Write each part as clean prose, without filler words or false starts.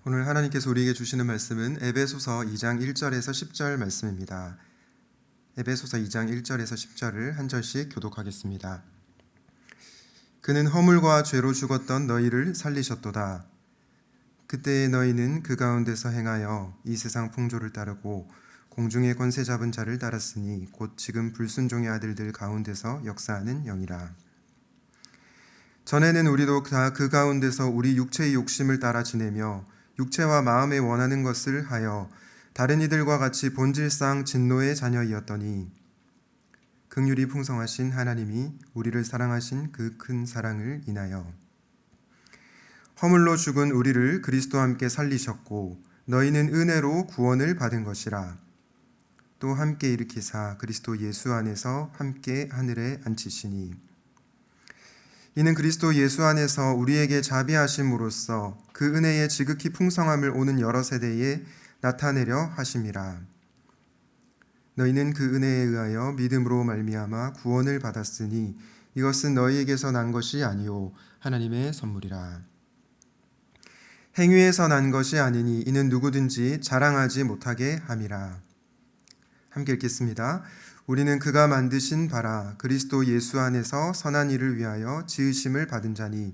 오늘 하나님께서 우리에게 주시는 말씀은 에베소서 2장 1절에서 10절 말씀입니다. 에베소서 2장 1절에서 10절을 한 절씩 교독하겠습니다. 그는 허물과 죄로 죽었던 너희를 살리셨도다. 그때의 너희는 그 가운데서 행하여 이 세상 풍조를 따르고 공중의 권세 잡은 자를 따랐으니 곧 지금 불순종의 아들들 가운데서 역사하는 영이라. 전에는 우리도 다 그 가운데서 우리 육체의 욕심을 따라 지내며 육체와 마음에 원하는 것을 하여 다른 이들과 같이 본질상 진노의 자녀이었더니 긍휼이 풍성하신 하나님이 우리를 사랑하신 그 큰 사랑을 인하여 허물로 죽은 우리를 그리스도와 함께 살리셨고 너희는 은혜로 구원을 받은 것이라. 또 함께 일으키사 그리스도 예수 안에서 함께 하늘에 앉히시니 이는 그리스도 예수 안에서 우리에게 자비하심으로써 그 은혜의 지극히 풍성함을 오는 여러 세대에 나타내려 하심이라. 너희는 그 은혜에 의하여 믿음으로 말미암아 구원을 받았으니 이것은 너희에게서 난 것이 아니요 하나님의 선물이라. 행위에서 난 것이 아니니 이는 누구든지 자랑하지 못하게 함이라. 함께 읽겠습니다. 우리는 그가 만드신 바라 그리스도 예수 안에서 선한 일을 위하여 지으심을 받은 자니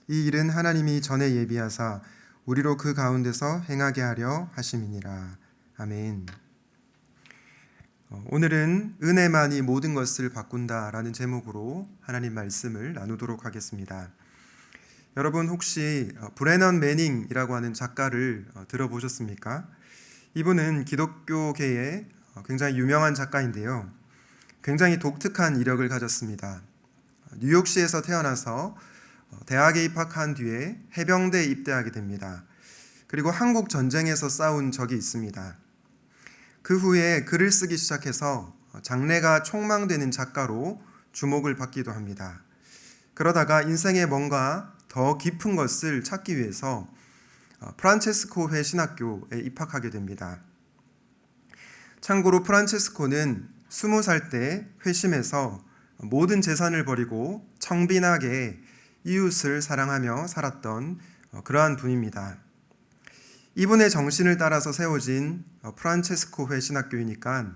이 일은 하나님이 전에 예비하사 우리로 그 가운데서 행하게 하려 하심이니라. 아멘. 오늘은 은혜만이 모든 것을 바꾼다라는 제목으로 하나님 말씀을 나누도록 하겠습니다. 여러분 혹시 브레넌 매닝이라고 하는 작가를 들어보셨습니까? 이분은 기독교계의 굉장히 유명한 작가인데요. 굉장히 독특한 이력을 가졌습니다. 뉴욕시에서 태어나서 대학에 입학한 뒤에 해병대에 입대하게 됩니다. 그리고 한국 전쟁에서 싸운 적이 있습니다. 그 후에 글을 쓰기 시작해서 장래가 촉망되는 작가로 주목을 받기도 합니다. 그러다가 인생에 뭔가 더 깊은 것을 찾기 위해서 프란체스코 회 신학교에 입학하게 됩니다. 참고로 프란체스코는 20살 때 회심해서 모든 재산을 버리고 청빈하게 이웃을 사랑하며 살았던 그러한 분입니다. 이분의 정신을 따라서 세워진 프란체스코 회 신학교이니까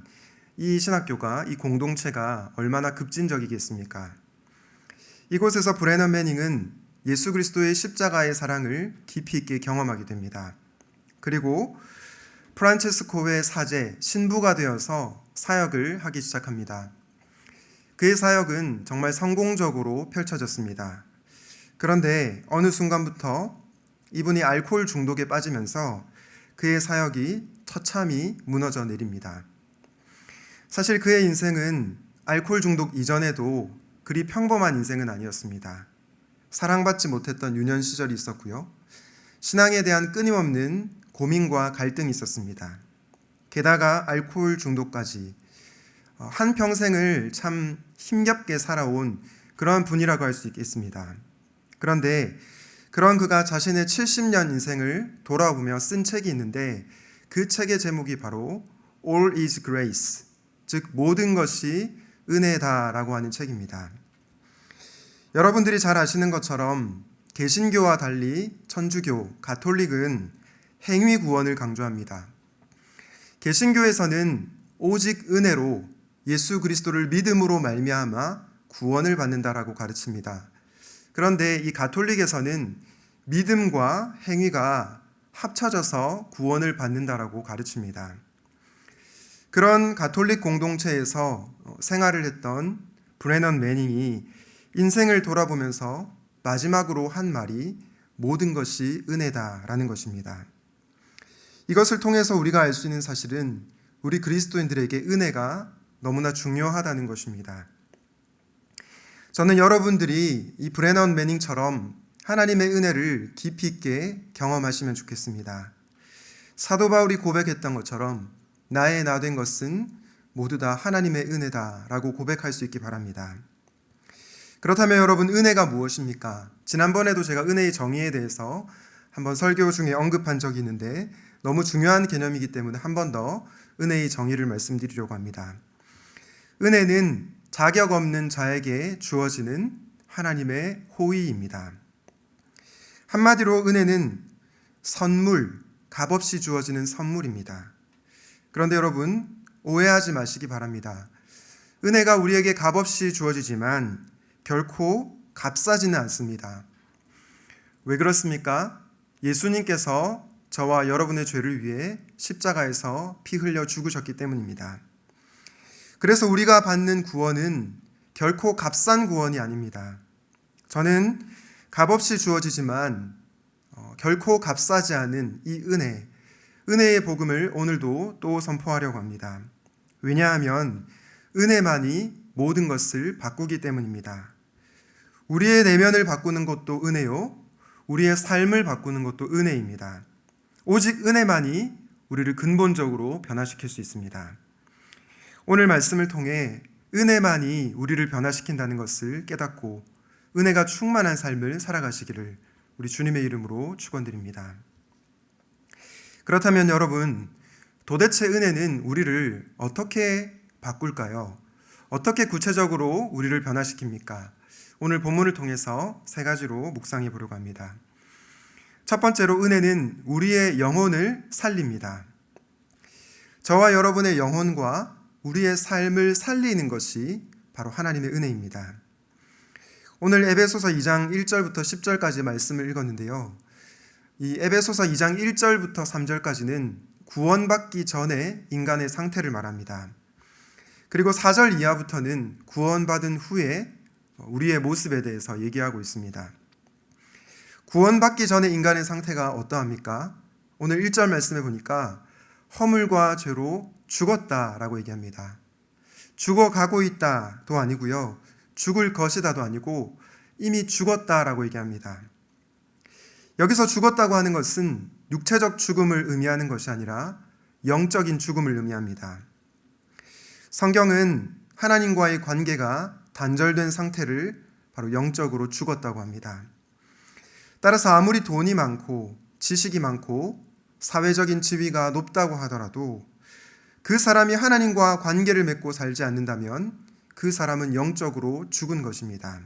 이 신학교가, 이 공동체가 얼마나 급진적이겠습니까? 이곳에서 브레넌 매닝은 예수 그리스도의 십자가의 사랑을 깊이 있게 경험하게 됩니다. 그리고 프란체스코의 사제, 신부가 되어서 사역을 하기 시작합니다. 그의 사역은 정말 성공적으로 펼쳐졌습니다. 그런데 어느 순간부터 이분이 알코올 중독에 빠지면서 그의 사역이 처참히 무너져 내립니다. 사실 그의 인생은 알코올 중독 이전에도 그리 평범한 인생은 아니었습니다. 사랑받지 못했던 유년 시절이 있었고요. 신앙에 대한 끊임없는 고민과 갈등이 있었습니다. 게다가 알코올 중독까지 한평생을 참 힘겹게 살아온 그러한 분이라고 할 수 있겠습니다. 그런데 그런 그가 자신의 70년 인생을 돌아보며 쓴 책이 있는데 그 책의 제목이 바로 All is Grace, 즉 모든 것이 은혜다라고 하는 책입니다. 여러분들이 잘 아시는 것처럼 개신교와 달리 천주교, 가톨릭은 행위 구원을 강조합니다. 개신교에서는 오직 은혜로 예수 그리스도를 믿음으로 말미암아 구원을 받는다라고 가르칩니다. 그런데 이 가톨릭에서는 믿음과 행위가 합쳐져서 구원을 받는다라고 가르칩니다. 그런 가톨릭 공동체에서 생활을 했던 브레넌 매닝이 인생을 돌아보면서 마지막으로 한 말이 모든 것이 은혜다라는 것입니다. 이것을 통해서 우리가 알 수 있는 사실은 우리 그리스도인들에게 은혜가 너무나 중요하다는 것입니다. 저는 여러분들이 이 브레넌 매닝처럼 하나님의 은혜를 깊이 있게 경험하시면 좋겠습니다. 사도 바울이 고백했던 것처럼 나의 나 된 것은 모두 다 하나님의 은혜다라고 고백할 수 있기 바랍니다. 그렇다면 여러분, 은혜가 무엇입니까? 지난번에도 제가 은혜의 정의에 대해서 한번 설교 중에 언급한 적이 있는데 너무 중요한 개념이기 때문에 한 번 더 은혜의 정의를 말씀드리려고 합니다. 은혜는 자격 없는 자에게 주어지는 하나님의 호의입니다. 한마디로 은혜는 선물, 값없이 주어지는 선물입니다. 그런데 여러분, 오해하지 마시기 바랍니다. 은혜가 우리에게 값없이 주어지지만 결코 값싸지는 않습니다. 왜 그렇습니까? 예수님께서 저와 여러분의 죄를 위해 십자가에서 피 흘려 죽으셨기 때문입니다. 그래서 우리가 받는 구원은 결코 값싼 구원이 아닙니다. 저는 값없이 주어지지만 결코 값싸지 않은 이 은혜의 복음을 오늘도 또 선포하려고 합니다. 왜냐하면 은혜만이 모든 것을 바꾸기 때문입니다. 우리의 내면을 바꾸는 것도 은혜요, 우리의 삶을 바꾸는 것도 은혜입니다. 오직 은혜만이 우리를 근본적으로 변화시킬 수 있습니다. 오늘 말씀을 통해 은혜만이 우리를 변화시킨다는 것을 깨닫고 은혜가 충만한 삶을 살아가시기를 우리 주님의 이름으로 축원드립니다. 그렇다면 여러분, 도대체 은혜는 우리를 어떻게 바꿀까요? 어떻게 구체적으로 우리를 변화시킵니까? 오늘 본문을 통해서 세 가지로 묵상해 보려고 합니다. 첫 번째로 은혜는 우리의 영혼을 살립니다. 저와 여러분의 영혼과 우리의 삶을 살리는 것이 바로 하나님의 은혜입니다. 오늘 에베소서 2장 1절부터 10절까지 말씀을 읽었는데요. 이 에베소서 2장 1절부터 3절까지는 구원받기 전에 인간의 상태를 말합니다. 그리고 4절 이하부터는 구원받은 후에 우리의 모습에 대해서 얘기하고 있습니다. 구원받기 전에 인간의 상태가 어떠합니까? 오늘 1절 말씀해 보니까 허물과 죄로 죽었다라고 얘기합니다. 죽어가고 있다도 아니고요. 죽을 것이다도 아니고 이미 죽었다라고 얘기합니다. 여기서 죽었다고 하는 것은 육체적 죽음을 의미하는 것이 아니라 영적인 죽음을 의미합니다. 성경은 하나님과의 관계가 단절된 상태를 바로 영적으로 죽었다고 합니다. 따라서 아무리 돈이 많고 지식이 많고 사회적인 지위가 높다고 하더라도 그 사람이 하나님과 관계를 맺고 살지 않는다면 그 사람은 영적으로 죽은 것입니다.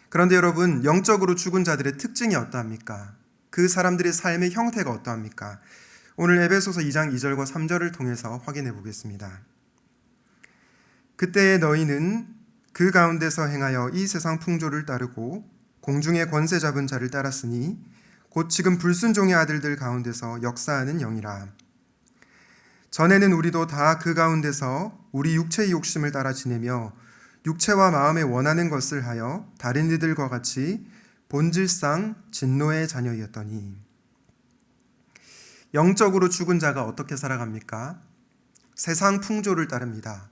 그런데 여러분, 영적으로 죽은 자들의 특징이 어떠합니까? 그 사람들의 삶의 형태가 어떠합니까? 오늘 에베소서 2장 2절과 3절을 통해서 확인해 보겠습니다. 그때의 너희는 그 가운데서 행하여 이 세상 풍조를 따르고 공중의 권세 잡은 자를 따랐으니 곧 지금 불순종의 아들들 가운데서 역사하는 영이라. 전에는 우리도 다 그 가운데서 우리 육체의 욕심을 따라 지내며 육체와 마음에 원하는 것을 하여 다른 이들과 같이 본질상 진노의 자녀이었더니. 영적으로 죽은 자가 어떻게 살아갑니까? 세상 풍조를 따릅니다.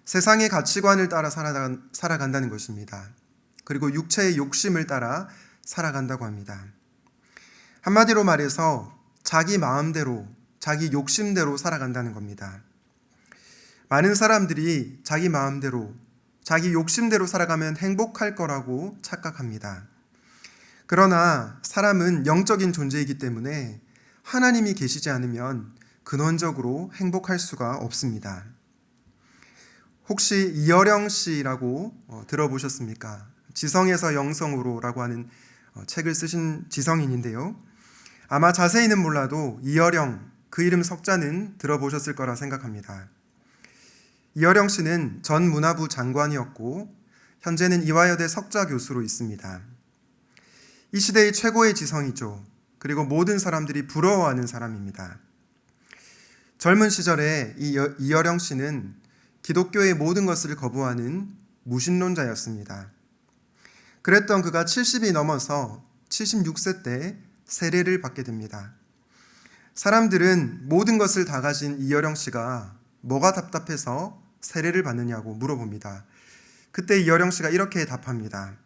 세상의 가치관을 따라 살아간다는 것입니다. 그리고 육체의 욕심을 따라 살아간다고 합니다. 한마디로 말해서 자기 마음대로, 자기 욕심대로 살아간다는 겁니다. 많은 사람들이 자기 마음대로, 자기 욕심대로 살아가면 행복할 거라고 착각합니다. 그러나 사람은 영적인 존재이기 때문에 하나님이 계시지 않으면 근원적으로 행복할 수가 없습니다. 혹시 이어령 씨라고 들어보셨습니까? 지성에서 영성으로라고 하는 책을 쓰신 지성인인데요. 아마 자세히는 몰라도 이어령, 그 이름 석자는 들어보셨을 거라 생각합니다. 이어령 씨는 전 문화부 장관이었고 현재는 이화여대 석좌 교수로 있습니다. 이 시대의 최고의 지성이죠. 그리고 모든 사람들이 부러워하는 사람입니다. 젊은 시절에 이어령 씨는 기독교의 모든 것을 거부하는 무신론자였습니다. 그랬던 그가 70이 넘어서 76세 때 세례를 받게 됩니다. 사람들은 모든 것을 다 가진 이어령 씨가 뭐가 답답해서 세례를 받느냐고 물어봅니다. 그때 이어령 씨가 이렇게 답합니다.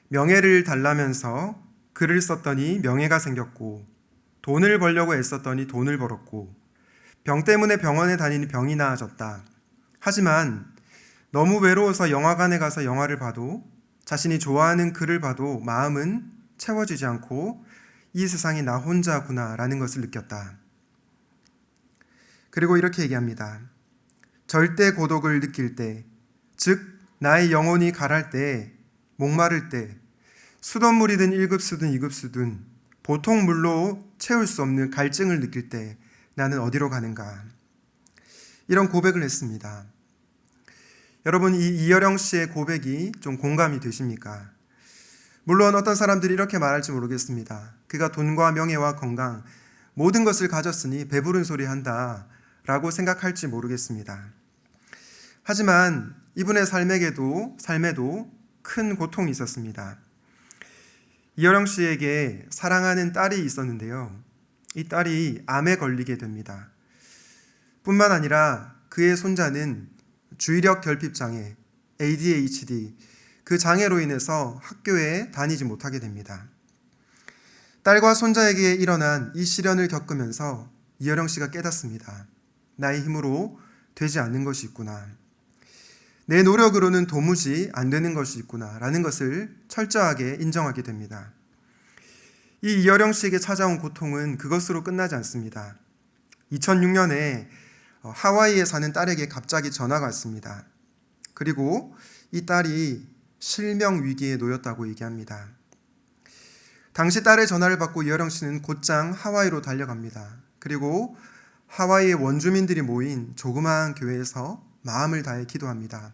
명예를 달라면서 글을 썼더니 명예가 생겼고, 돈을 벌려고 애썼더니 돈을 벌었고, 병 때문에 병원에 다니니 병이 나아졌다. 하지만 너무 외로워서 영화관에 가서 영화를 봐도, 자신이 좋아하는 글을 봐도 마음은 채워지지 않고 이 세상이 나 혼자구나 라는 것을 느꼈다. 그리고 이렇게 얘기합니다. 절대 고독을 느낄 때, 즉 나의 영혼이 가랄 때, 목마를 때, 수돗물이든 1급수든 2급수든 보통 물로 채울 수 없는 갈증을 느낄 때 나는 어디로 가는가? 이런 고백을 했습니다. 여러분, 이 이여령 씨의 고백이 좀 공감이 되십니까? 물론 어떤 사람들이 이렇게 말할지 모르겠습니다. 그가 돈과 명예와 건강, 모든 것을 가졌으니 배부른 소리 한다 라고 생각할지 모르겠습니다. 하지만 이분의 삶에도 큰 고통이 있었습니다. 이여령 씨에게 사랑하는 딸이 있었는데요. 이 딸이 암에 걸리게 됩니다. 뿐만 아니라 그의 손자는 주의력 결핍 장애, ADHD, 그 장애로 인해서 학교에 다니지 못하게 됩니다. 딸과 손자에게 일어난 이 시련을 겪으면서 이여령 씨가 깨닫습니다. 나의 힘으로 되지 않는 것이 있구나. 내 노력으로는 도무지 안 되는 것이 있구나 라는 것을 철저하게 인정하게 됩니다. 이 이여령 씨에게 찾아온 고통은 그것으로 끝나지 않습니다. 2006년에 하와이에 사는 딸에게 갑자기 전화가 왔습니다. 그리고 이 딸이 실명 위기에 놓였다고 얘기합니다. 당시 딸의 전화를 받고 이여령 씨는 곧장 하와이로 달려갑니다. 그리고 하와이의 원주민들이 모인 조그마한 교회에서 마음을 다해 기도합니다.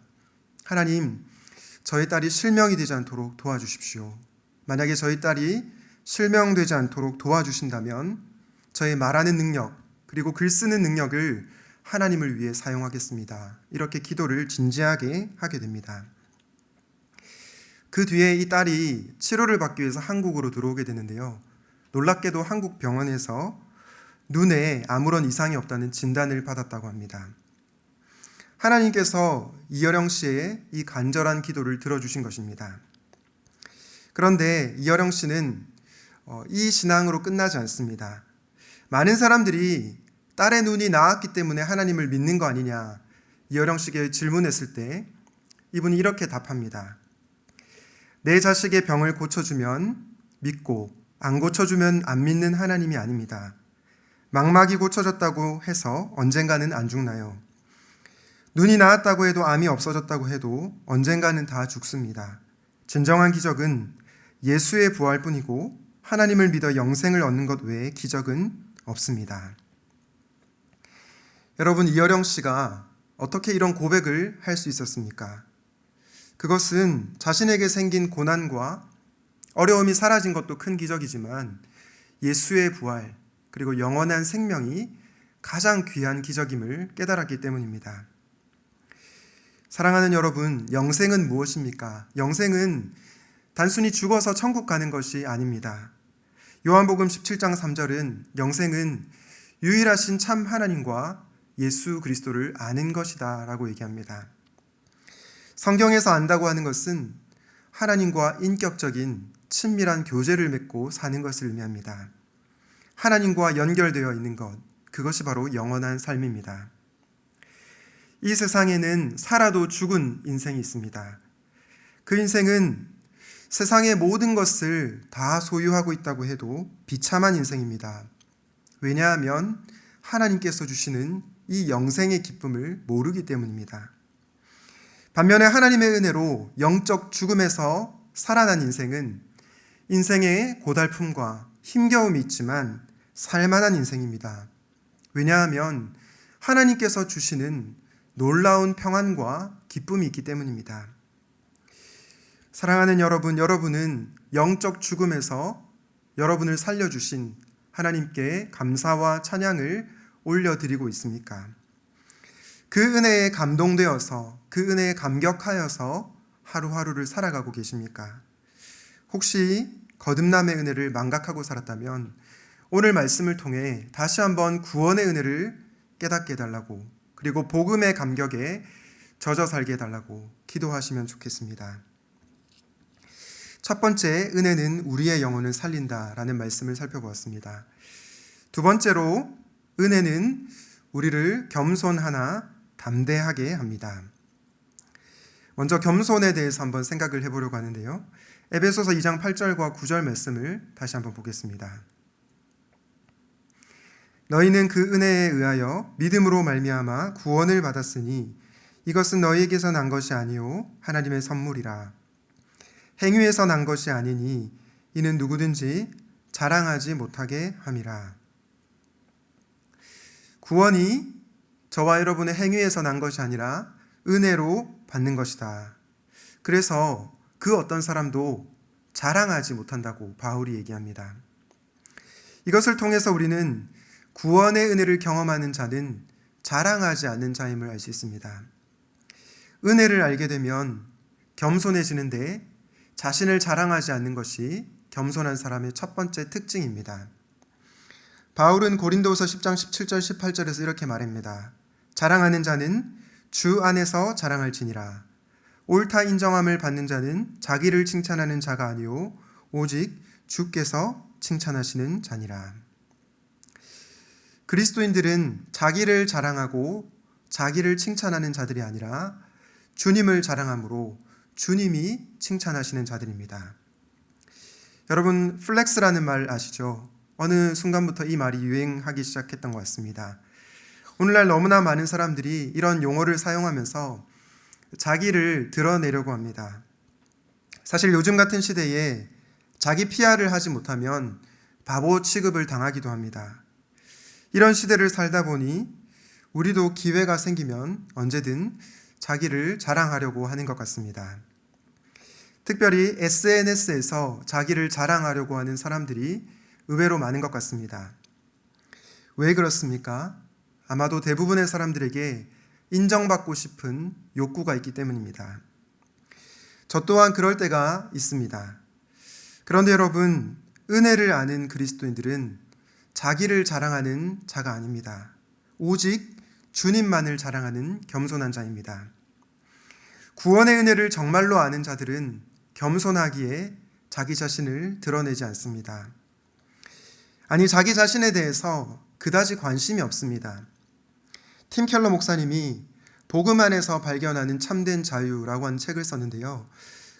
하나님, 저희 딸이 실명이 되지 않도록 도와주십시오. 만약에 저희 딸이 실명되지 않도록 도와주신다면 저의 말하는 능력 그리고 글 쓰는 능력을 하나님을 위해 사용하겠습니다. 이렇게 기도를 진지하게 하게 됩니다. 그 뒤에 이 딸이 치료를 받기 위해서 한국으로 들어오게 되는데요. 놀랍게도 한국 병원에서 눈에 아무런 이상이 없다는 진단을 받았다고 합니다. 하나님께서 이여령 씨의 이 간절한 기도를 들어주신 것입니다. 그런데 이여령 씨는 이 신앙으로 끝나지 않습니다. 많은 사람들이 딸의 눈이 나았기 때문에 하나님을 믿는 거 아니냐 이여령 씨에게 질문했을 때 이분이 이렇게 답합니다. 내 자식의 병을 고쳐주면 믿고 안 고쳐주면 안 믿는 하나님이 아닙니다. 망막이 고쳐졌다고 해서 언젠가는 안 죽나요? 눈이 나았다고 해도 암이 없어졌다고 해도 언젠가는 다 죽습니다. 진정한 기적은 예수의 부활뿐이고 하나님을 믿어 영생을 얻는 것 외에 기적은 없습니다. 여러분, 이여령 씨가 어떻게 이런 고백을 할 수 있었습니까? 그것은 자신에게 생긴 고난과 어려움이 사라진 것도 큰 기적이지만 예수의 부활 그리고 영원한 생명이 가장 귀한 기적임을 깨달았기 때문입니다. 사랑하는 여러분, 영생은 무엇입니까? 영생은 단순히 죽어서 천국 가는 것이 아닙니다. 요한복음 17장 3절은 영생은 유일하신 참 하나님과 예수 그리스도를 아는 것이다 라고 얘기합니다. 성경에서 안다고 하는 것은 하나님과 인격적인 친밀한 교제를 맺고 사는 것을 의미합니다. 하나님과 연결되어 있는 것, 그것이 바로 영원한 삶입니다. 이 세상에는 살아도 죽은 인생이 있습니다. 그 인생은 세상의 모든 것을 다 소유하고 있다고 해도 비참한 인생입니다. 왜냐하면 하나님께서 주시는 이 영생의 기쁨을 모르기 때문입니다. 반면에 하나님의 은혜로 영적 죽음에서 살아난 인생은 인생의 고달픔과 힘겨움이 있지만 살만한 인생입니다. 왜냐하면 하나님께서 주시는 놀라운 평안과 기쁨이 있기 때문입니다. 사랑하는 여러분, 여러분은 영적 죽음에서 여러분을 살려주신 하나님께 감사와 찬양을 올려드리고 있습니까? 그 은혜에 감동되어서 그 은혜에 감격하여서 하루하루를 살아가고 계십니까? 혹시 거듭남의 은혜를 망각하고 살았다면 오늘 말씀을 통해 다시 한번 구원의 은혜를 깨닫게 해달라고 그리고 복음의 감격에 젖어 살게 해달라고 기도하시면 좋겠습니다. 첫 번째, 은혜는 우리의 영혼을 살린다라는 말씀을 살펴보았습니다. 두 번째로, 은혜는 우리를 겸손하나 담대하게 합니다. 먼저 겸손에 대해서 한번 생각을 해보려고 하는데요. 에베소서 2장 8절과 9절 말씀을 다시 한번 보겠습니다. 너희는 그 은혜에 의하여 믿음으로 말미암아 구원을 받았으니 이것은 너희에게서 난 것이 아니요 하나님의 선물이라. 행위에서 난 것이 아니니 이는 누구든지 자랑하지 못하게 함이라. 구원이 저와 여러분의 행위에서 난 것이 아니라 은혜로 받는 것이다. 그래서 그 어떤 사람도 자랑하지 못한다고 바울이 얘기합니다. 이것을 통해서 우리는 구원의 은혜를 경험하는 자는 자랑하지 않는 자임을 알 수 있습니다. 은혜를 알게 되면 겸손해지는데 자신을 자랑하지 않는 것이 겸손한 사람의 첫 번째 특징입니다. 바울은 고린도후서 10장 17절 18절에서 이렇게 말합니다. 자랑하는 자는 주 안에서 자랑할지니라. 옳다 인정함을 받는 자는 자기를 칭찬하는 자가 아니요 오직 주께서 칭찬하시는 자니라. 그리스도인들은 자기를 자랑하고 자기를 칭찬하는 자들이 아니라 주님을 자랑함으로 주님이 칭찬하시는 자들입니다. 여러분, 플렉스라는 말 아시죠? 어느 순간부터 이 말이 유행하기 시작했던 것 같습니다. 오늘날 너무나 많은 사람들이 이런 용어를 사용하면서 자기를 드러내려고 합니다. 사실 요즘 같은 시대에 자기 PR을 하지 못하면 바보 취급을 당하기도 합니다. 이런 시대를 살다 보니 우리도 기회가 생기면 언제든 자기를 자랑하려고 하는 것 같습니다. 특별히 SNS에서 자기를 자랑하려고 하는 사람들이 의외로 많은 것 같습니다. 왜 그렇습니까? 아마도 대부분의 사람들에게 인정받고 싶은 욕구가 있기 때문입니다. 저 또한 그럴 때가 있습니다. 그런데 여러분, 은혜를 아는 그리스도인들은 자기를 자랑하는 자가 아닙니다. 오직 주님만을 자랑하는 겸손한 자입니다. 구원의 은혜를 정말로 아는 자들은 겸손하기에 자기 자신을 드러내지 않습니다. 아니, 자기 자신에 대해서 그다지 관심이 없습니다. 팀 켈러 목사님이 복음 안에서 발견하는 참된 자유라고 하는 책을 썼는데요.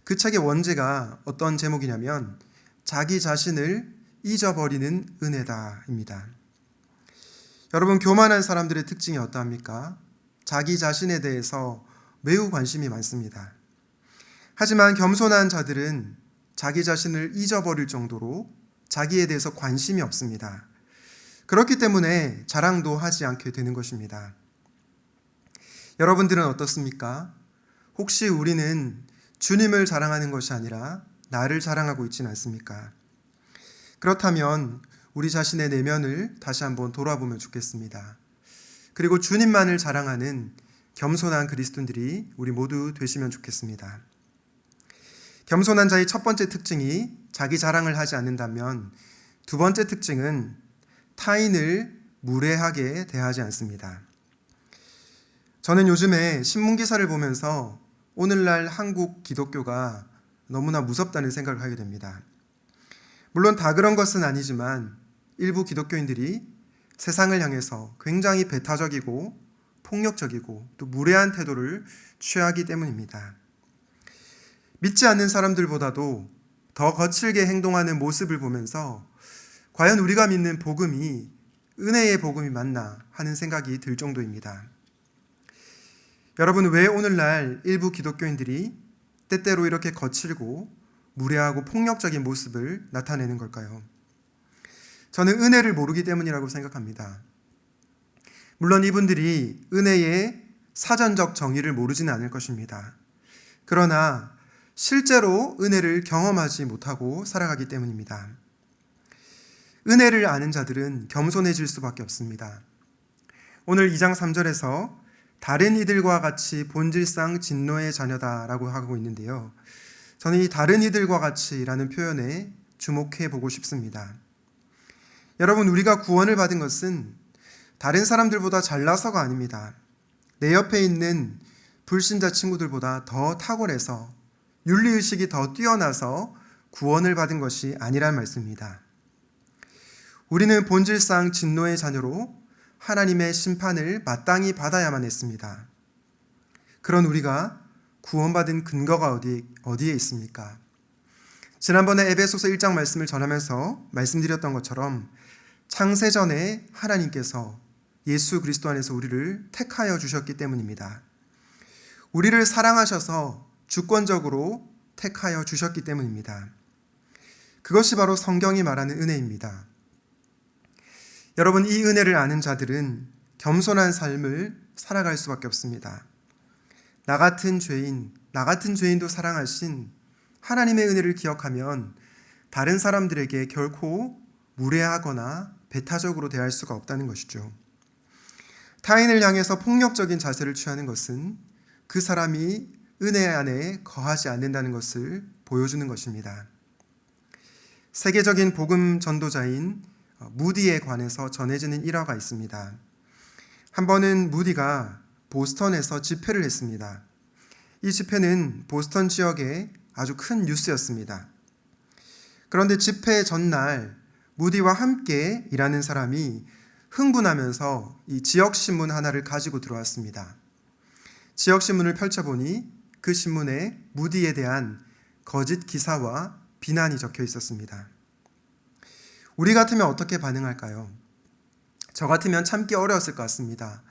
그 책의 원제가 어떤 제목이냐면 자기 자신을 잊어버리는 은혜다입니다. 여러분, 교만한 사람들의 특징이 어떠합니까? 자기 자신에 대해서 매우 관심이 많습니다. 하지만 겸손한 자들은 자기 자신을 잊어버릴 정도로 자기에 대해서 관심이 없습니다. 그렇기 때문에 자랑도 하지 않게 되는 것입니다. 여러분들은 어떻습니까? 혹시 우리는 주님을 자랑하는 것이 아니라 나를 자랑하고 있지는 않습니까? 그렇다면 우리 자신의 내면을 다시 한번 돌아보면 좋겠습니다. 그리고 주님만을 자랑하는 겸손한 그리스도인들이 우리 모두 되시면 좋겠습니다. 겸손한 자의 첫 번째 특징이 자기 자랑을 하지 않는다면 두 번째 특징은 타인을 무례하게 대하지 않습니다. 저는 요즘에 신문기사를 보면서 오늘날 한국 기독교가 너무나 무섭다는 생각을 하게 됩니다. 물론 다 그런 것은 아니지만 일부 기독교인들이 세상을 향해서 굉장히 배타적이고 폭력적이고 또 무례한 태도를 취하기 때문입니다. 믿지 않는 사람들보다도 더 거칠게 행동하는 모습을 보면서 과연 우리가 믿는 복음이 은혜의 복음이 맞나 하는 생각이 들 정도입니다. 여러분, 왜 오늘날 일부 기독교인들이 때때로 이렇게 거칠고 무례하고 폭력적인 모습을 나타내는 걸까요? 저는 은혜를 모르기 때문이라고 생각합니다. 물론 이분들이 은혜의 사전적 정의를 모르지는 않을 것입니다. 그러나 실제로 은혜를 경험하지 못하고 살아가기 때문입니다. 은혜를 아는 자들은 겸손해질 수밖에 없습니다. 오늘 2장 3절에서 다른 이들과 같이 본질상 진노의 자녀다라고 하고 있는데요. 저는 이 다른 이들과 같이라는 표현에 주목해 보고 싶습니다. 여러분, 우리가 구원을 받은 것은 다른 사람들보다 잘나서가 아닙니다. 내 옆에 있는 불신자 친구들보다 더 탁월해서 윤리의식이 더 뛰어나서 구원을 받은 것이 아니란 말씀입니다. 우리는 본질상 진노의 자녀로 하나님의 심판을 마땅히 받아야만 했습니다. 그런 우리가 구원받은 근거가 어디에 있습니까? 지난번에 에베소서 1장 말씀을 전하면서 말씀드렸던 것처럼 창세전에 하나님께서 예수 그리스도 안에서 우리를 택하여 주셨기 때문입니다. 우리를 사랑하셔서 주권적으로 택하여 주셨기 때문입니다. 그것이 바로 성경이 말하는 은혜입니다. 여러분, 이 은혜를 아는 자들은 겸손한 삶을 살아갈 수밖에 없습니다. 나 같은 죄인도 사랑하신 하나님의 은혜를 기억하면 다른 사람들에게 결코 무례하거나 배타적으로 대할 수가 없다는 것이죠. 타인을 향해서 폭력적인 자세를 취하는 것은 그 사람이 은혜 안에 거하지 않는다는 것을 보여주는 것입니다. 세계적인 복음 전도자인 무디에 관해서 전해지는 일화가 있습니다. 한 번은 무디가 보스턴에서 집회를 했습니다. 이 집회는 보스턴 지역의 아주 큰 뉴스였습니다. 그런데 집회 전날 무디와 함께 일하는 사람이 흥분하면서 이 지역신문 하나를 가지고 들어왔습니다. 지역신문을 펼쳐보니 그 신문에 무디에 대한 거짓 기사와 비난이 적혀 있었습니다. 우리 같으면 어떻게 반응할까요? 저 같으면 참기 어려웠을 것 같습니다.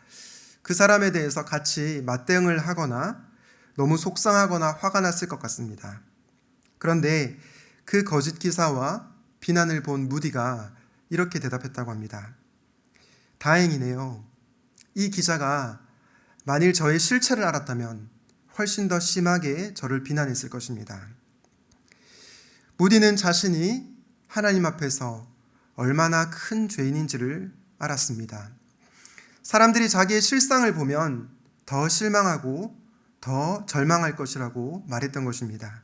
그 사람에 대해서 같이 맞대응을 하거나 너무 속상하거나 화가 났을 것 같습니다. 그런데 그 거짓 기사와 비난을 본 무디가 이렇게 대답했다고 합니다. 다행이네요. 이 기자가 만일 저의 실체를 알았다면 훨씬 더 심하게 저를 비난했을 것입니다. 무디는 자신이 하나님 앞에서 얼마나 큰 죄인인지를 알았습니다. 사람들이 자기의 실상을 보면 더 실망하고 더 절망할 것이라고 말했던 것입니다.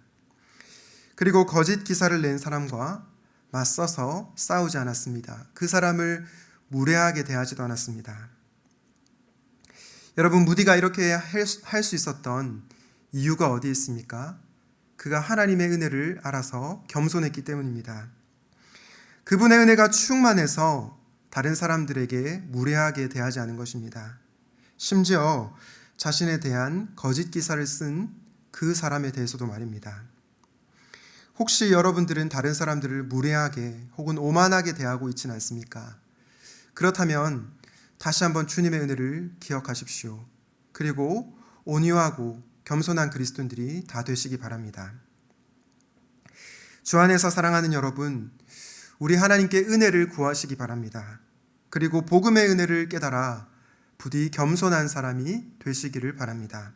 그리고 거짓 기사를 낸 사람과 맞서서 싸우지 않았습니다. 그 사람을 무례하게 대하지도 않았습니다. 여러분, 무디가 이렇게 할 수 있었던 이유가 어디에 있습니까? 그가 하나님의 은혜를 알아서 겸손했기 때문입니다. 그분의 은혜가 충만해서 다른 사람들에게 무례하게 대하지 않은 것입니다. 심지어 자신에 대한 거짓 기사를 쓴 그 사람에 대해서도 말입니다. 혹시 여러분들은 다른 사람들을 무례하게 혹은 오만하게 대하고 있지는 않습니까? 그렇다면 다시 한번 주님의 은혜를 기억하십시오. 그리고 온유하고 겸손한 그리스도인들이 다 되시기 바랍니다. 주 안에서 사랑하는 여러분, 우리 하나님께 은혜를 구하시기 바랍니다. 그리고 복음의 은혜를 깨달아 부디 겸손한 사람이 되시기를 바랍니다.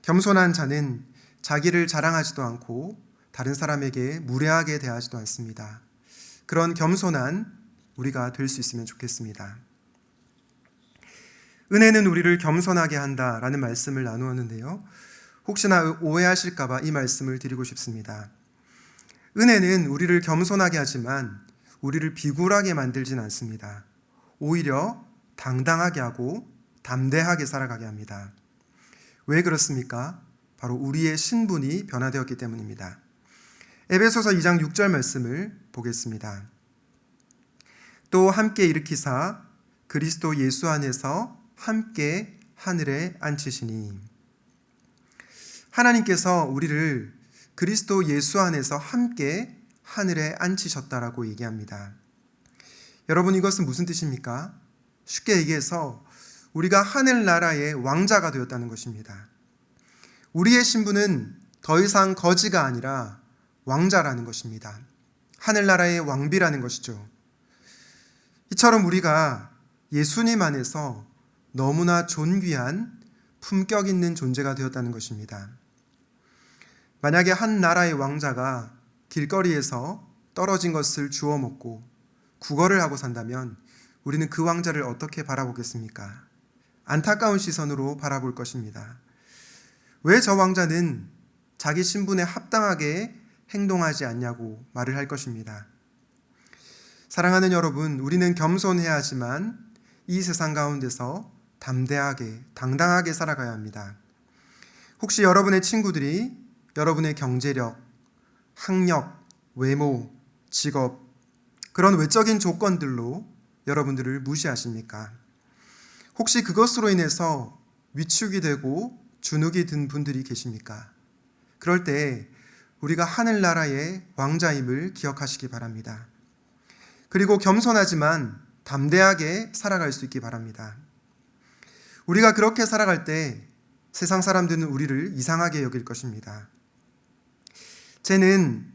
겸손한 자는 자기를 자랑하지도 않고 다른 사람에게 무례하게 대하지도 않습니다. 그런 겸손한 우리가 될 수 있으면 좋겠습니다. 은혜는 우리를 겸손하게 한다라는 말씀을 나누었는데요. 혹시나 오해하실까 봐 이 말씀을 드리고 싶습니다. 은혜는 우리를 겸손하게 하지만 우리를 비굴하게 만들진 않습니다. 오히려 당당하게 하고 담대하게 살아가게 합니다. 왜 그렇습니까? 바로 우리의 신분이 변화되었기 때문입니다. 에베소서 2장 6절 말씀을 보겠습니다. 또 함께 일으키사 그리스도 예수 안에서 함께 하늘에 앉히시니. 하나님께서 우리를 그리스도 예수 안에서 함께 하늘에 앉히셨다라고 얘기합니다. 여러분, 이것은 무슨 뜻입니까? 쉽게 얘기해서 우리가 하늘나라의 왕자가 되었다는 것입니다. 우리의 신분은 더 이상 거지가 아니라 왕자라는 것입니다. 하늘나라의 왕비라는 것이죠. 이처럼 우리가 예수님 안에서 너무나 존귀한 품격 있는 존재가 되었다는 것입니다. 만약에 한 나라의 왕자가 길거리에서 떨어진 것을 주워 먹고 구걸을 하고 산다면 우리는 그 왕자를 어떻게 바라보겠습니까? 안타까운 시선으로 바라볼 것입니다. 왜 저 왕자는 자기 신분에 합당하게 행동하지 않냐고 말을 할 것입니다. 사랑하는 여러분, 우리는 겸손해야 하지만 이 세상 가운데서 담대하게, 당당하게 살아가야 합니다. 혹시 여러분의 친구들이 여러분의 경제력, 학력, 외모, 직업, 그런 외적인 조건들로 여러분들을 무시하십니까? 혹시 그것으로 인해서 위축이 되고 주눅이 든 분들이 계십니까? 그럴 때 우리가 하늘나라의 왕자임을 기억하시기 바랍니다. 그리고 겸손하지만 담대하게 살아갈 수 있기 바랍니다. 우리가 그렇게 살아갈 때 세상 사람들은 우리를 이상하게 여길 것입니다. 쟤는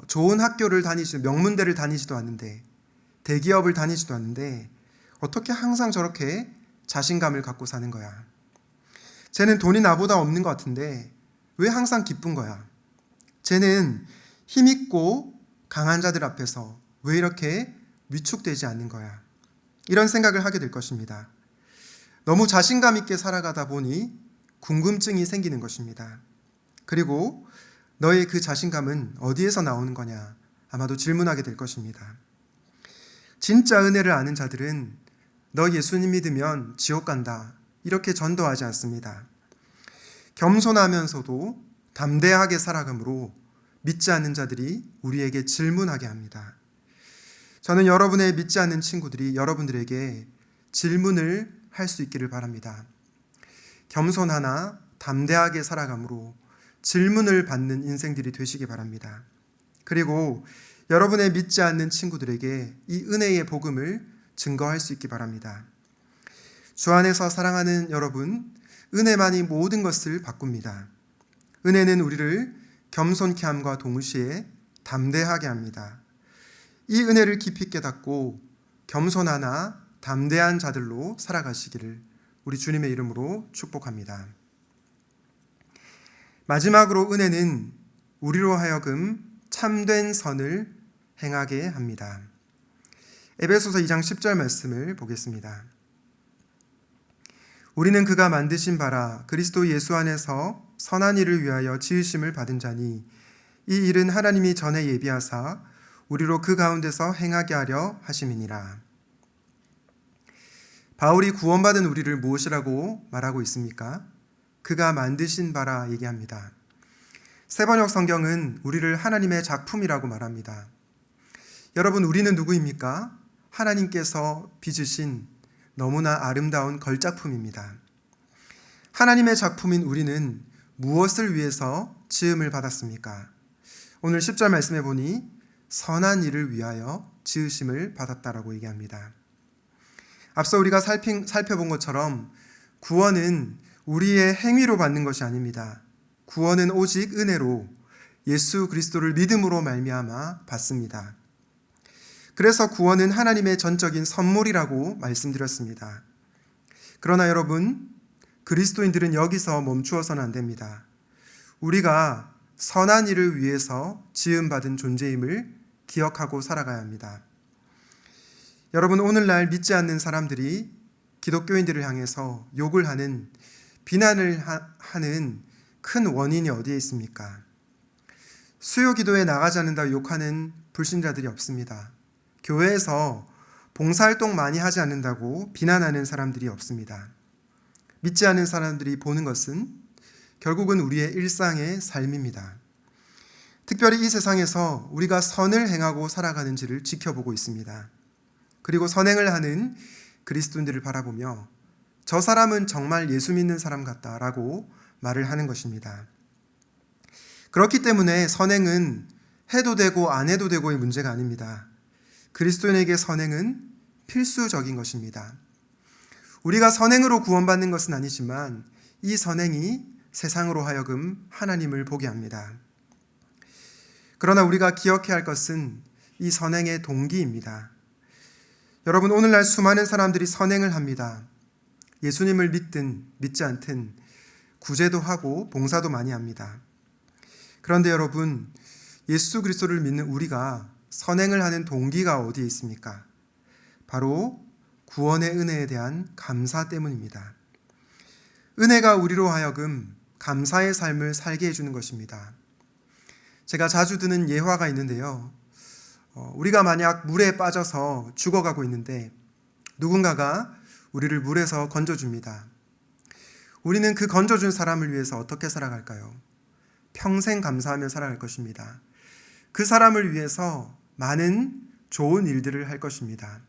좋은 학교를 다니지도, 명문대를 다니지도 않는데, 대기업을 다니지도 않는데 어떻게 항상 저렇게 자신감을 갖고 사는 거야? 쟤는 돈이 나보다 없는 것 같은데 왜 항상 기쁜 거야? 쟤는 힘있고 강한 자들 앞에서 왜 이렇게 위축되지 않는 거야? 이런 생각을 하게 될 것입니다. 너무 자신감 있게 살아가다 보니 궁금증이 생기는 것입니다. 그리고 너의 그 자신감은 어디에서 나오는 거냐? 아마도 질문하게 될 것입니다. 진짜 은혜를 아는 자들은 너 예수님 믿으면 지옥 간다, 이렇게 전도하지 않습니다. 겸손하면서도 담대하게 살아감으로 믿지 않는 자들이 우리에게 질문하게 합니다. 저는 여러분의 믿지 않는 친구들이 여러분들에게 질문을 할 수 있기를 바랍니다. 겸손하나 담대하게 살아감으로 질문을 받는 인생들이 되시기 바랍니다. 그리고 여러분의 믿지 않는 친구들에게 이 은혜의 복음을 증거할 수 있기 바랍니다. 주 안에서 사랑하는 여러분, 은혜만이 모든 것을 바꿉니다. 은혜는 우리를 겸손케 함과 동시에 담대하게 합니다. 이 은혜를 깊이 깨닫고 겸손하나 담대한 자들로 살아가시기를 우리 주님의 이름으로 축복합니다. 마지막으로 은혜는 우리로 하여금 참된 선을 행하게 합니다. 에베소서 2장 10절 말씀을 보겠습니다. 우리는 그가 만드신 바라 그리스도 예수 안에서 선한 일을 위하여 지으심을 받은 자니 이 일은 하나님이 전에 예비하사 우리로 그 가운데서 행하게 하려 하심이니라. 바울이 구원받은 우리를 무엇이라고 말하고 있습니까? 그가 만드신 바라 얘기합니다. 세번역 성경은 우리를 하나님의 작품이라고 말합니다. 여러분, 우리는 누구입니까? 하나님께서 빚으신 너무나 아름다운 걸작품입니다. 하나님의 작품인 우리는 무엇을 위해서 지음을 받았습니까? 오늘 10절 말씀해 보니 선한 일을 위하여 지으심을 받았다라고 얘기합니다. 앞서 우리가 살펴본 것처럼 구원은 우리의 행위로 받는 것이 아닙니다. 구원은 오직 은혜로 예수 그리스도를 믿음으로 말미암아 받습니다. 그래서 구원은 하나님의 전적인 선물이라고 말씀드렸습니다. 그러나 여러분, 그리스도인들은 여기서 멈추어서는 안 됩니다. 우리가 선한 일을 위해서 지음받은 존재임을 기억하고 살아가야 합니다. 여러분, 오늘날 믿지 않는 사람들이 기독교인들을 향해서 욕을 하는, 비난을 하는 큰 원인이 어디에 있습니까? 수요 기도에 나가지 않는다고 욕하는 불신자들이 없습니다. 교회에서 봉사활동 많이 하지 않는다고 비난하는 사람들이 없습니다. 믿지 않는 사람들이 보는 것은 결국은 우리의 일상의 삶입니다. 특별히 이 세상에서 우리가 선을 행하고 살아가는지를 지켜보고 있습니다. 그리고 선행을 하는 그리스도인들을 바라보며 저 사람은 정말 예수 믿는 사람 같다라고 말을 하는 것입니다. 그렇기 때문에 선행은 해도 되고 안 해도 되고의 문제가 아닙니다. 그리스도인에게 선행은 필수적인 것입니다. 우리가 선행으로 구원받는 것은 아니지만 이 선행이 세상으로 하여금 하나님을 보게 합니다. 그러나 우리가 기억해야 할 것은 이 선행의 동기입니다. 여러분, 오늘날 수많은 사람들이 선행을 합니다. 예수님을 믿든 믿지 않든 구제도 하고 봉사도 많이 합니다. 그런데 여러분, 예수 그리스도를 믿는 우리가 선행을 하는 동기가 어디에 있습니까? 바로 구원의 은혜에 대한 감사 때문입니다. 은혜가 우리로 하여금 감사의 삶을 살게 해주는 것입니다. 제가 자주 드는 예화가 있는데요. 우리가 만약 물에 빠져서 죽어가고 있는데 누군가가 우리를 물에서 건져줍니다. 우리는 그 건져준 사람을 위해서 어떻게 살아갈까요? 평생 감사하며 살아갈 것입니다. 그 사람을 위해서 많은 좋은 일들을 할 것입니다.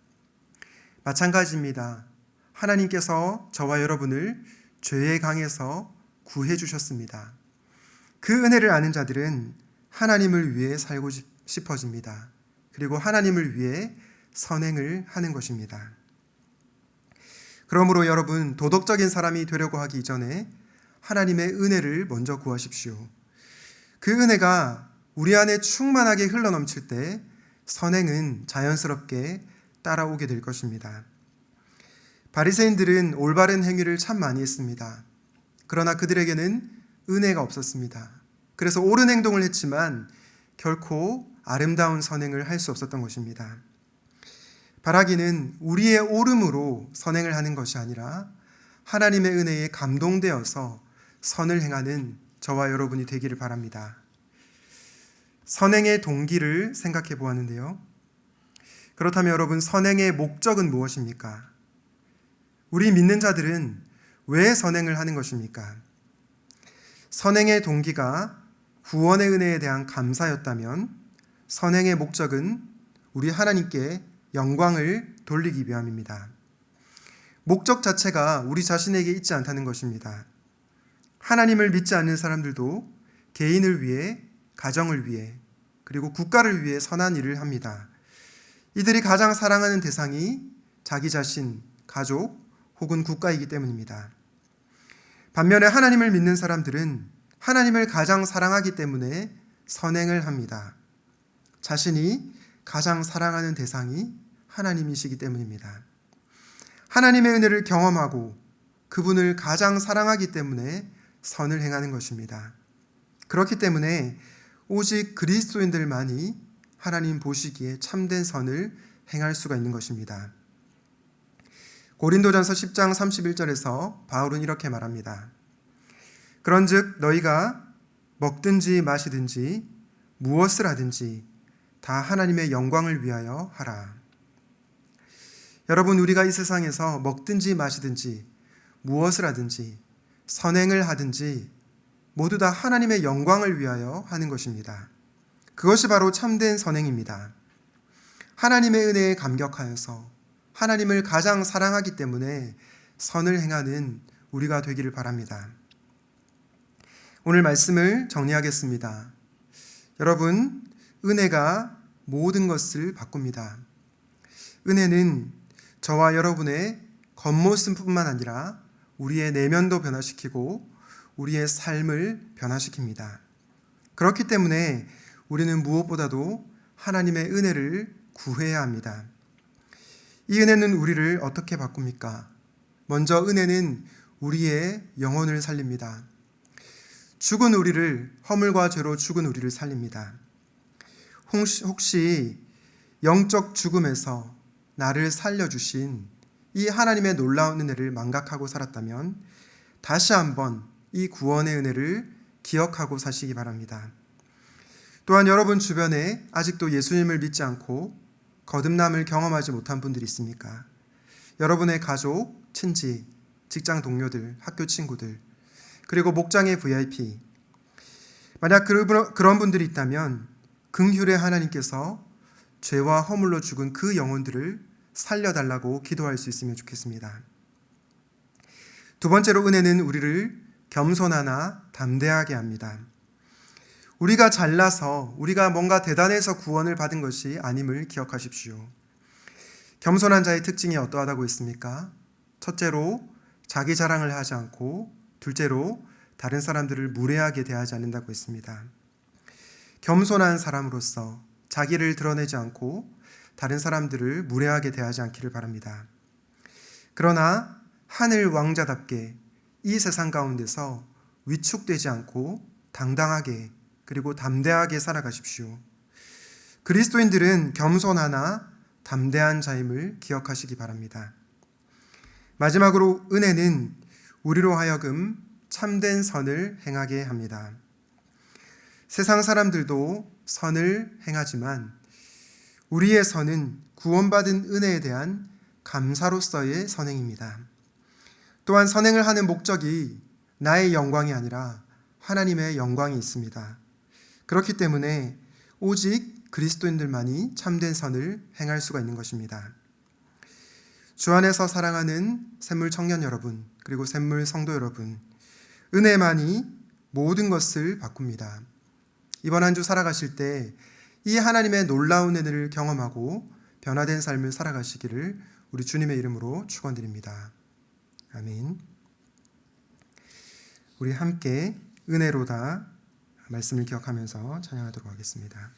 마찬가지입니다. 하나님께서 저와 여러분을 죄의 강에서 구해 주셨습니다. 그 은혜를 아는 자들은 하나님을 위해 살고 싶어집니다. 그리고 하나님을 위해 선행을 하는 것입니다. 그러므로 여러분, 도덕적인 사람이 되려고 하기 이전에 하나님의 은혜를 먼저 구하십시오. 그 은혜가 우리 안에 충만하게 흘러넘칠 때 선행은 자연스럽게 따라오게 될 것입니다. 바리새인들은 올바른 행위를 참 많이 했습니다. 그러나 그들에게는 은혜가 없었습니다. 그래서 옳은 행동을 했지만 결코 아름다운 선행을 할 수 없었던 것입니다. 바라기는 우리의 옳음으로 선행을 하는 것이 아니라 하나님의 은혜에 감동되어서 선을 행하는 저와 여러분이 되기를 바랍니다. 선행의 동기를 생각해 보았는데요. 그렇다면 여러분, 선행의 목적은 무엇입니까? 우리 믿는 자들은 왜 선행을 하는 것입니까? 선행의 동기가 구원의 은혜에 대한 감사였다면 선행의 목적은 우리 하나님께 영광을 돌리기 위함입니다. 목적 자체가 우리 자신에게 있지 않다는 것입니다. 하나님을 믿지 않는 사람들도 개인을 위해, 가정을 위해, 그리고 국가를 위해 선한 일을 합니다. 이들이 가장 사랑하는 대상이 자기 자신, 가족 혹은 국가이기 때문입니다. 반면에 하나님을 믿는 사람들은 하나님을 가장 사랑하기 때문에 선행을 합니다. 자신이 가장 사랑하는 대상이 하나님이시기 때문입니다. 하나님의 은혜를 경험하고 그분을 가장 사랑하기 때문에 선을 행하는 것입니다. 그렇기 때문에 오직 그리스도인들만이 하나님 보시기에 참된 선을 행할 수가 있는 것입니다. 고린도전서 10장 31절에서 바울은 이렇게 말합니다. 그런즉 너희가 먹든지 마시든지 무엇을 하든지 다 하나님의 영광을 위하여 하라. 여러분, 우리가 이 세상에서 먹든지 마시든지 무엇을 하든지 선행을 하든지 모두 다 하나님의 영광을 위하여 하는 것입니다. 그것이 바로 참된 선행입니다. 하나님의 은혜에 감격하여서 하나님을 가장 사랑하기 때문에 선을 행하는 우리가 되기를 바랍니다. 오늘 말씀을 정리하겠습니다. 여러분, 은혜가 모든 것을 바꿉니다. 은혜는 저와 여러분의 겉모습뿐만 아니라 우리의 내면도 변화시키고 우리의 삶을 변화시킵니다. 그렇기 때문에 우리는 무엇보다도 하나님의 은혜를 구해야 합니다. 이 은혜는 우리를 어떻게 바꿉니까? 먼저 은혜는 우리의 영혼을 살립니다. 죽은 우리를, 허물과 죄로 죽은 우리를 살립니다. 혹시 영적 죽음에서 나를 살려주신 이 하나님의 놀라운 은혜를 망각하고 살았다면 다시 한번 이 구원의 은혜를 기억하고 사시기 바랍니다. 또한 여러분 주변에 아직도 예수님을 믿지 않고 거듭남을 경험하지 못한 분들이 있습니까? 여러분의 가족, 친지, 직장 동료들, 학교 친구들, 그리고 목장의 VIP, 만약 그런 분들이 있다면 긍휼의 하나님께서 죄와 허물로 죽은 그 영혼들을 살려달라고 기도할 수 있으면 좋겠습니다. 두 번째로, 은혜는 우리를 겸손하나 담대하게 합니다. 우리가 잘나서, 우리가 뭔가 대단해서 구원을 받은 것이 아님을 기억하십시오. 겸손한 자의 특징이 어떠하다고 했습니까? 첫째로, 자기 자랑을 하지 않고, 둘째로, 다른 사람들을 무례하게 대하지 않는다고 했습니다. 겸손한 사람으로서 자기를 드러내지 않고 다른 사람들을 무례하게 대하지 않기를 바랍니다. 그러나 하늘 왕자답게 이 세상 가운데서 위축되지 않고 당당하게 그리고 담대하게 살아가십시오. 그리스도인들은 겸손하나 담대한 자임을 기억하시기 바랍니다. 마지막으로, 은혜는 우리로 하여금 참된 선을 행하게 합니다. 세상 사람들도 선을 행하지만 우리의 선은 구원받은 은혜에 대한 감사로서의 선행입니다. 또한 선행을 하는 목적이 나의 영광이 아니라 하나님의 영광이 있습니다. 그렇기 때문에 오직 그리스도인들만이 참된 선을 행할 수가 있는 것입니다. 주 안에서 사랑하는 샘물 청년 여러분, 그리고 샘물 성도 여러분, 은혜만이 모든 것을 바꿉니다. 이번 한 주 살아가실 때 이 하나님의 놀라운 은혜를 경험하고 변화된 삶을 살아가시기를 우리 주님의 이름으로 축원드립니다. 아멘. 우리 함께 은혜로다 말씀을 기억하면서 찬양하도록 하겠습니다.